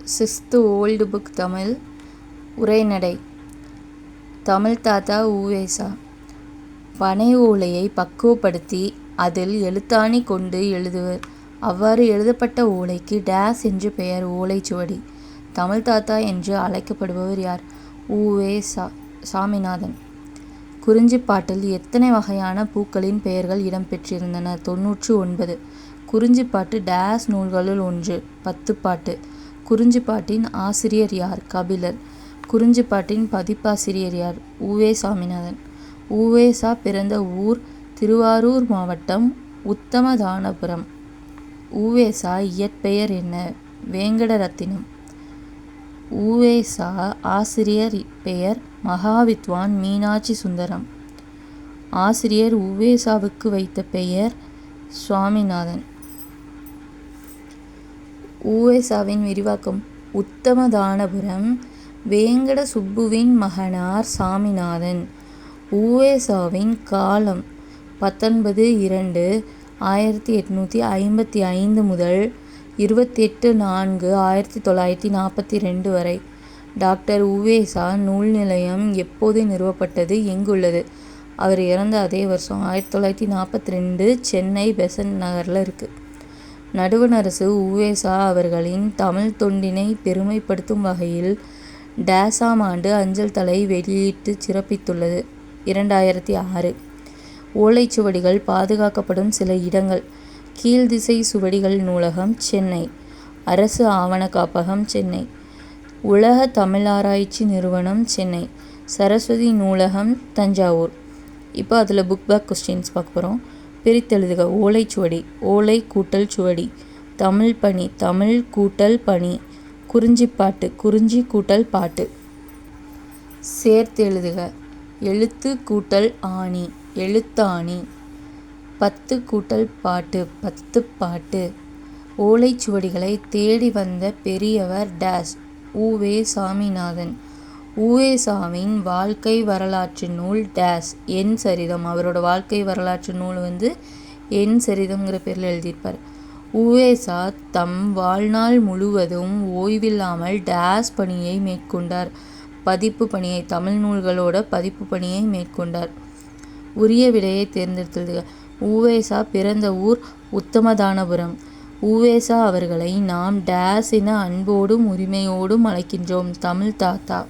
Sixth old book Tamil உரைநடை. தமிழ் தாத்தா உ.வே.சா. பனை ஓலையை பக்குவப்படுத்தி அதில் எழுத்தாணி கொண்டு எழுதுவர். அவ்வாறு எழுதப்பட்ட ஓலைக்கு டேஸ் என்று பெயர். ஓலைச்சுவடி. தமிழ் தாத்தா என்று அழைக்கப்படுபவர் யார்? உ.வே. சாமிநாதன். குறிஞ்சிப்பாட்டில் எத்தனை வகையான பூக்களின் பெயர்கள் இடம்பெற்றிருந்தன? 99. குறிஞ்சிப்பாட்டு டேஸ் நூல்களுள் ஒன்று. பத்துப்பாட்டு. குறிஞ்சிப்பாட்டின் ஆசிரியர் யார்? கபிலர். குறிஞ்சிப்பாட்டின் பதிப்பாசிரியர் யார்? உ.வே. சாமிநாதன். உ.வே.சா. பிறந்த ஊர் திருவாரூர் மாவட்டம் உத்தமதானபுரம். உ.வே.சா. இயற்பெயர் என்ன? வேங்கடரத்தினம். உ.வே.சா. ஆசிரியர் பெயர் மகாவித்வான் மீனாட்சி சுந்தரம். ஆசிரியர் உ.வே.சாவுக்கு வைத்த பெயர் சுவாமிநாதன். உ.வே.சாவின் விரிவாக்கம். உத்தமதானபுரம் வேங்கட சுப்புவின் மகனார் சாமிநாதன். உ.வே.சாவின் காலம் 19/2/1855 முதல் 28/4/1942 வரை. டாக்டர் உ.வே.சா. நூல் நிலையம் எப்போது நிறுவப்பட்டது? எங்குள்ளது? அவர் இறந்த அதே வருஷம் 1942 சென்னை பெசன்ட் நகரில் இருக்கு. நடுவணரசு உ.வே.சா. அவர்களின் தமிழ் தொண்டினை பெருமைப்படுத்தும் வகையில் டேஸாம் ஆண்டு அஞ்சல் தலை வெளியிட்டு சிறப்பித்துள்ளது. 2006. ஓலைச்சுவடிகள் பாதுகாக்கப்படும் சில இடங்கள். கீழ்திசை சுவடிகள் நூலகம், சென்னை. அரசு ஆவண காப்பகம், சென்னை. உலக தமிழாராய்ச்சி நிறுவனம், சென்னை. சரஸ்வதி நூலகம், தஞ்சாவூர். இப்போ அதில் புக் பேக் கொஸ்டின்ஸ் பார்க்க போகிறோம். பிரித்தெழுதுக. ஓலைச்சுவடி. ஓலை கூட்டல் சுவடி. தமிழ் பணி. தமிழ் கூட்டல் பணி. குறிஞ்சிப்பாட்டு. குறிஞ்சி கூட்டல் பாட்டு. சேர்த்து எழுதுக. எழுத்து கூட்டல் ஆணி. எழுத்தாணி. பத்து கூட்டல் பாட்டு. பத்துப்பாட்டு. ஓலைச்சுவடிகளை தேடி வந்த பெரியவர் டேஸ். உ.வே. சாமிநாதன். உ.வே.சாவின் வாழ்க்கை வரலாற்று நூல் டேஸ். என் சரிதம். அவரோட வாழ்க்கை வரலாற்று நூல் என் சரிதம்ங்கிற பேரில் எழுதியிருப்பார். உ.வே.சா. தம் வாழ்நாள் முழுவதும் ஓய்வில்லாமல் டேஸ் பணியை மேற்கொண்டார். பதிப்பு பணியை. தமிழ் நூல்களோட பதிப்பு பணியை மேற்கொண்டார். உரிய விடையை தேர்ந்தெடுத்தெழுதுக. உ.வே.சா. பிறந்த ஊர் உத்தமதானபுரம். உ.வே.சா. அவர்களை நாம் டேஸ் என அன்போடும் உரிமையோடும் அழைக்கின்றோம். தமிழ் தாத்தா.